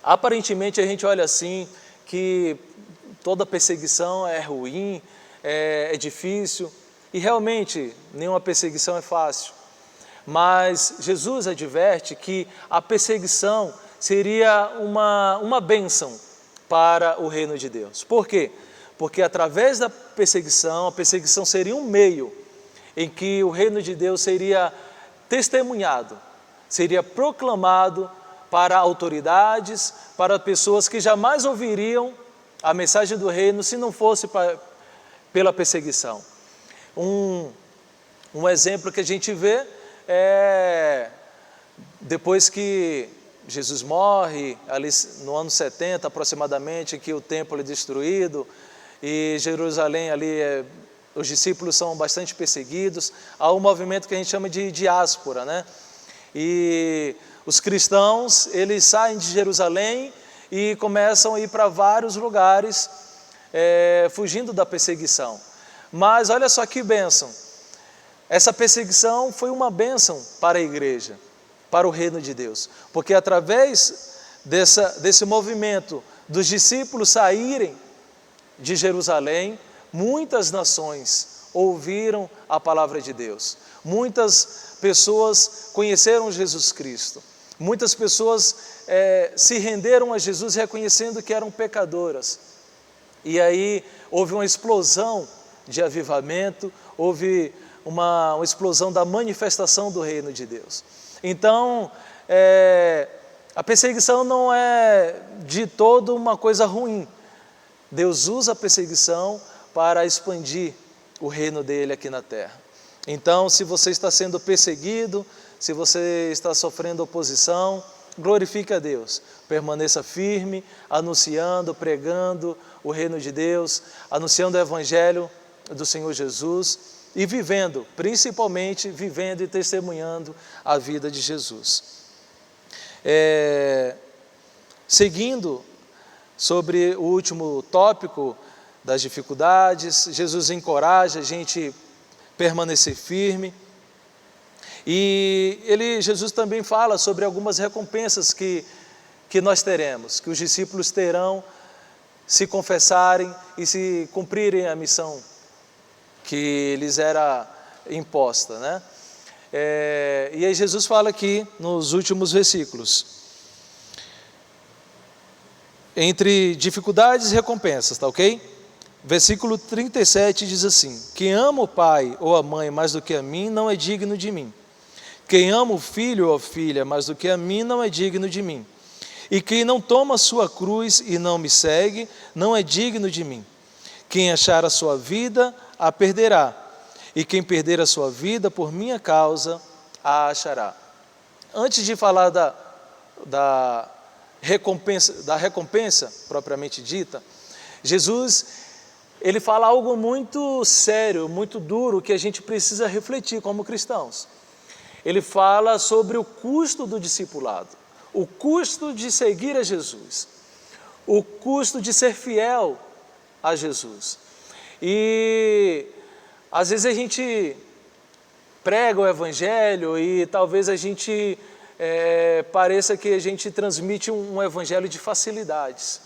Aparentemente a gente olha assim, que toda perseguição é ruim, é difícil, e realmente nenhuma perseguição é fácil. Mas Jesus adverte que a perseguição seria uma bênção para o reino de Deus. Por quê? Porque através da perseguição, a perseguição seria um meio em que o reino de Deus seria testemunhado, seria proclamado para autoridades, para pessoas que jamais ouviriam a mensagem do reino se não fosse pela perseguição. Um exemplo que a gente vê é depois que Jesus morre, ali no ano 70 aproximadamente, que o templo é destruído e Jerusalém ali, os discípulos são bastante perseguidos, há um movimento que a gente chama de diáspora, né? E os cristãos, eles saem de Jerusalém e começam a ir para vários lugares, fugindo da perseguição. Mas olha só que bênção, essa perseguição foi uma bênção para a igreja, para o reino de Deus, porque através desse movimento dos discípulos saírem de Jerusalém, muitas nações ouviram a palavra de Deus, muitas pessoas conheceram Jesus Cristo, muitas pessoas se renderam a Jesus reconhecendo que eram pecadoras, e aí houve uma explosão de avivamento, houve uma explosão da manifestação do reino de Deus. Então, a perseguição não é de todo uma coisa ruim, Deus usa a perseguição para expandir o reino dele aqui na terra. Então, se você está sendo perseguido, se você está sofrendo oposição, glorifique a Deus. Permaneça firme, anunciando, pregando o reino de Deus, anunciando o evangelho do Senhor Jesus e vivendo, principalmente vivendo e testemunhando a vida de Jesus. Seguindo sobre o último tópico das dificuldades, Jesus encoraja a gente permanecer firme. E Jesus também fala sobre algumas recompensas que nós teremos, que os discípulos terão se confessarem e se cumprirem a missão que lhes era imposta, né? E aí Jesus fala aqui nos últimos versículos, entre dificuldades e recompensas, tá ok? Versículo 37 diz assim: quem ama o pai ou a mãe mais do que a mim não é digno de mim. Quem ama o filho ou a filha mais do que a mim não é digno de mim. E quem não toma a sua cruz e não me segue, não é digno de mim. Quem achar a sua vida, a perderá. E quem perder a sua vida por minha causa, a achará. Antes de falar da recompensa propriamente dita, Jesus, ele fala algo muito sério, muito duro, que a gente precisa refletir como cristãos. Ele fala sobre o custo do discipulado, o custo de seguir a Jesus, o custo de ser fiel a Jesus. E às vezes a gente prega o evangelho e talvez a gente pareça que a gente transmite um evangelho de facilidades,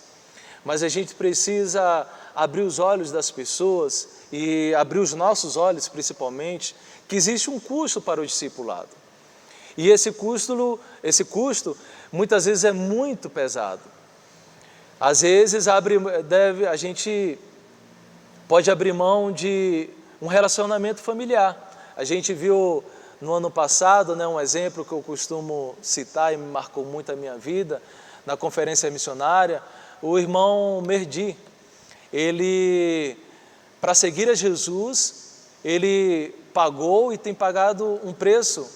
mas a gente precisa abrir os olhos das pessoas e abrir os nossos olhos principalmente, que existe um custo para o discipulado. E esse custo muitas vezes é muito pesado. Às vezes a gente pode abrir mão de um relacionamento familiar. A gente viu no ano passado, né, um exemplo que eu costumo citar e me marcou muito a minha vida, na conferência missionária, o irmão Merdi. Ele, para seguir a Jesus, ele pagou e tem pagado um preço,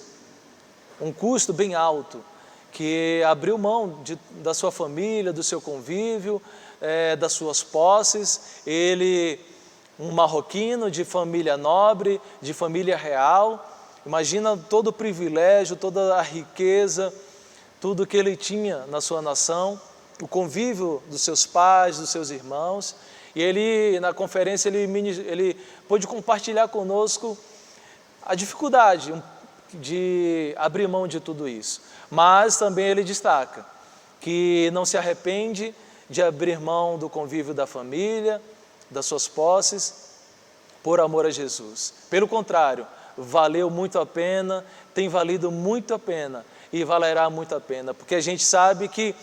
um custo bem alto, que abriu mão da sua família, do seu convívio, das suas posses. Ele, um marroquino de família nobre, de família real, imagina todo o privilégio, toda a riqueza, tudo que ele tinha na sua nação, o convívio dos seus pais, dos seus irmãos. E ele, na conferência, ele pôde compartilhar conosco a dificuldade de abrir mão de tudo isso. Mas também ele destaca que não se arrepende de abrir mão do convívio da família, das suas posses, por amor a Jesus. Pelo contrário, valeu muito a pena, tem valido muito a pena e valerá muito a pena, porque a gente sabe que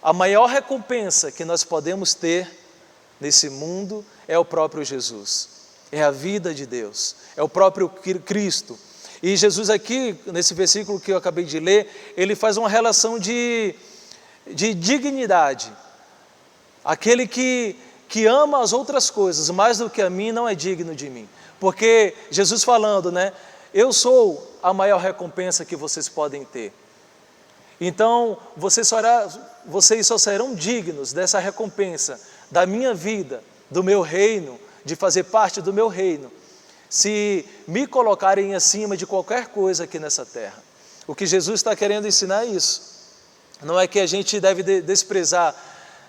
a maior recompensa que nós podemos ter nesse mundo é o próprio Jesus, é a vida de Deus, é o próprio Cristo. E Jesus aqui, nesse versículo que eu acabei de ler, ele faz uma relação de dignidade. Aquele que ama as outras coisas mais do que a mim não é digno de mim. Porque Jesus falando, né? Eu sou a maior recompensa que vocês podem ter. Então, vocês só serão dignos dessa recompensa, da minha vida, do meu reino, de fazer parte do meu reino, se me colocarem acima de qualquer coisa aqui nessa terra. O que Jesus está querendo ensinar é isso. Não é que a gente deve desprezar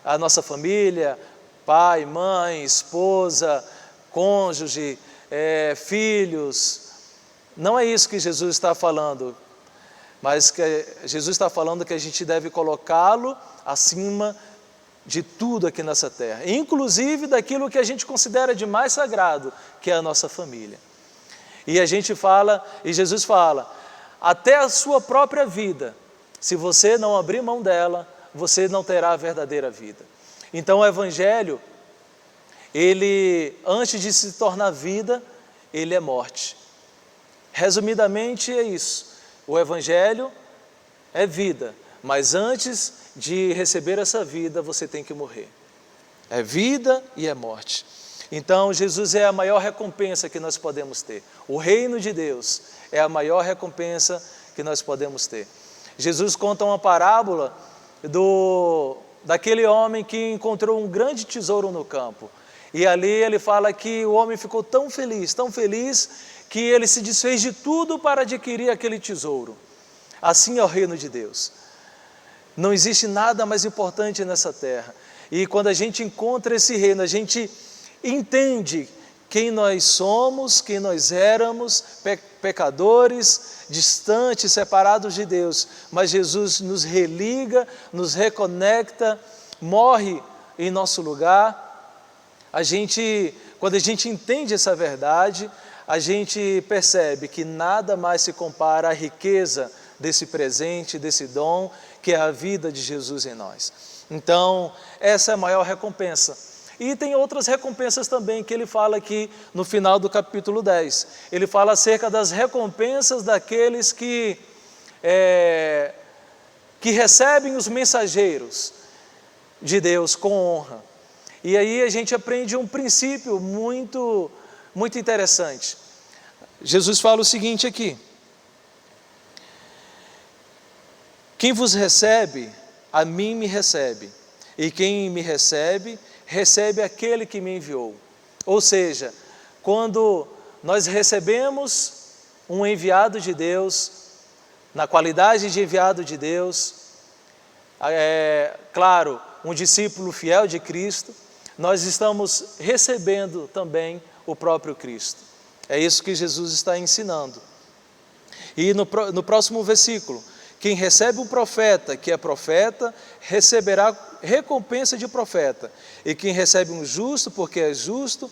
a nossa família, pai, mãe, esposa, cônjuge, filhos. Não é isso que Jesus está falando, mas que Jesus está falando que a gente deve colocá-lo acima de tudo aqui nessa terra, inclusive daquilo que a gente considera de mais sagrado, que é a nossa família. E a gente fala, e Jesus fala, até a sua própria vida, se você não abrir mão dela, você não terá a verdadeira vida. Então o Evangelho, ele, antes de se tornar vida, ele é morte. Resumidamente é isso, o Evangelho é vida, mas antes de receber essa vida, você tem que morrer. É vida e é morte. Então, Jesus é a maior recompensa que nós podemos ter. O reino de Deus é a maior recompensa que nós podemos ter. Jesus conta uma parábola daquele homem que encontrou um grande tesouro no campo. E ali ele fala que o homem ficou tão feliz, que ele se desfez de tudo para adquirir aquele tesouro. Assim é o reino de Deus. Não existe nada mais importante nessa terra. E quando a gente encontra esse reino, a gente entende quem nós somos, quem nós éramos, pecadores, distantes, separados de Deus. Mas Jesus nos religa, nos reconecta, morre em nosso lugar. Quando a gente entende essa verdade, a gente percebe que nada mais se compara à riqueza desse presente, desse dom, que é a vida de Jesus em nós. Então, essa é a maior recompensa. E tem outras recompensas também que ele fala aqui no final do capítulo 10. Ele fala acerca das recompensas daqueles que recebem os mensageiros de Deus com honra. E aí a gente aprende um princípio muito, muito interessante. Jesus fala o seguinte aqui: quem vos recebe, a mim me recebe, e quem me recebe, recebe aquele que me enviou. Ou seja, quando nós recebemos um enviado de Deus, na qualidade de enviado de Deus, claro, um discípulo fiel de Cristo, nós estamos recebendo também o próprio Cristo. É isso que Jesus está ensinando. E no próximo versículo: quem recebe um profeta, que é profeta, receberá recompensa de profeta. E quem recebe um justo, porque é justo,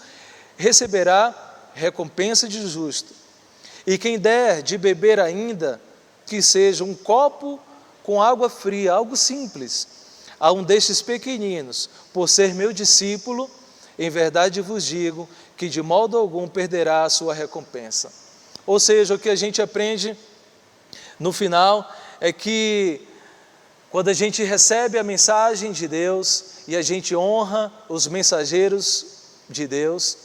receberá recompensa de justo. E quem der de beber ainda, que seja um copo com água fria, algo simples, a um destes pequeninos, por ser meu discípulo, em verdade vos digo, que de modo algum perderá a sua recompensa. Ou seja, o que a gente aprende no final é que quando a gente recebe a mensagem de Deus e a gente honra os mensageiros de Deus,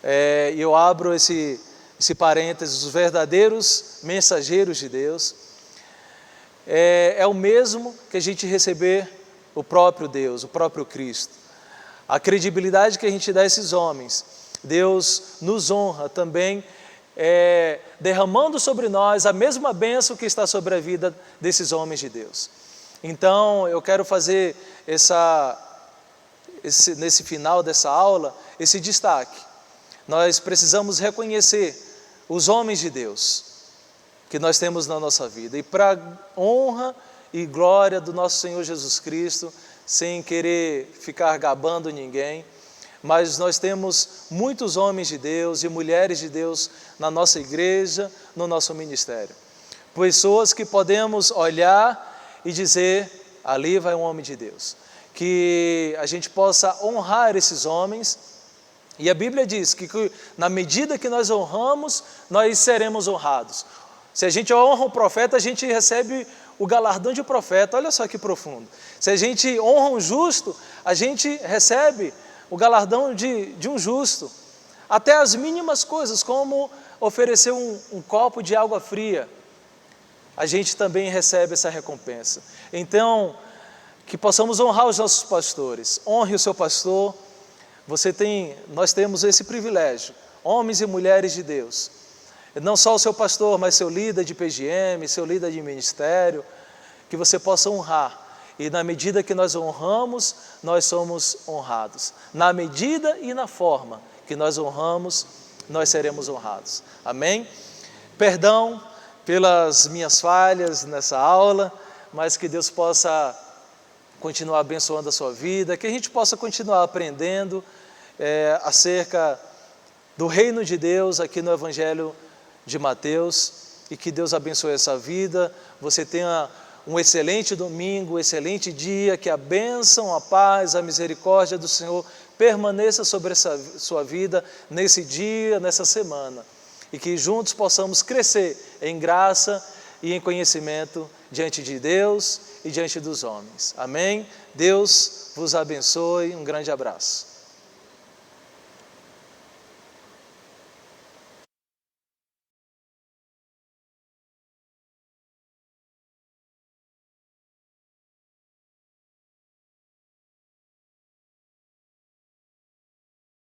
e eu abro esse parênteses, os verdadeiros mensageiros de Deus, é o mesmo que a gente receber o próprio Deus, o próprio Cristo. A credibilidade que a gente dá a esses homens, Deus nos honra também, derramando sobre nós a mesma bênção que está sobre a vida desses homens de Deus. Então, eu quero fazer nesse final dessa aula, esse destaque. Nós precisamos reconhecer os homens de Deus que nós temos na nossa vida. E para honra e glória do nosso Senhor Jesus Cristo, sem querer ficar gabando ninguém, mas nós temos muitos homens de Deus e mulheres de Deus na nossa igreja, no nosso ministério. Pessoas que podemos olhar e dizer, ali vai um homem de Deus. Que a gente possa honrar esses homens. E a Bíblia diz que na medida que nós honramos, nós seremos honrados. Se a gente honra o profeta, a gente recebe o galardão de profeta. Olha só que profundo. Se a gente honra um justo, a gente recebe o galardão de um justo. Até as mínimas coisas, como oferecer um copo de água fria, a gente também recebe essa recompensa. Então, que possamos honrar os nossos pastores. Honre o seu pastor. Nós temos esse privilégio, homens e mulheres de Deus. Não só o seu pastor, mas seu líder de PGM, seu líder de ministério, que você possa honrar. E na medida que nós honramos, nós somos honrados. Na medida e na forma que nós honramos, nós seremos honrados. Amém? Perdão pelas minhas falhas nessa aula, mas que Deus possa continuar abençoando a sua vida, que a gente possa continuar aprendendo acerca do reino de Deus aqui no Evangelho de Mateus, e que Deus abençoe essa vida. Você tenha um excelente domingo, um excelente dia, que a bênção, a paz, a misericórdia do Senhor permaneça sobre essa sua vida nesse dia, nessa semana, e que juntos possamos crescer em graça, e em conhecimento diante de Deus e diante dos homens. Amém? Deus vos abençoe. Um grande abraço.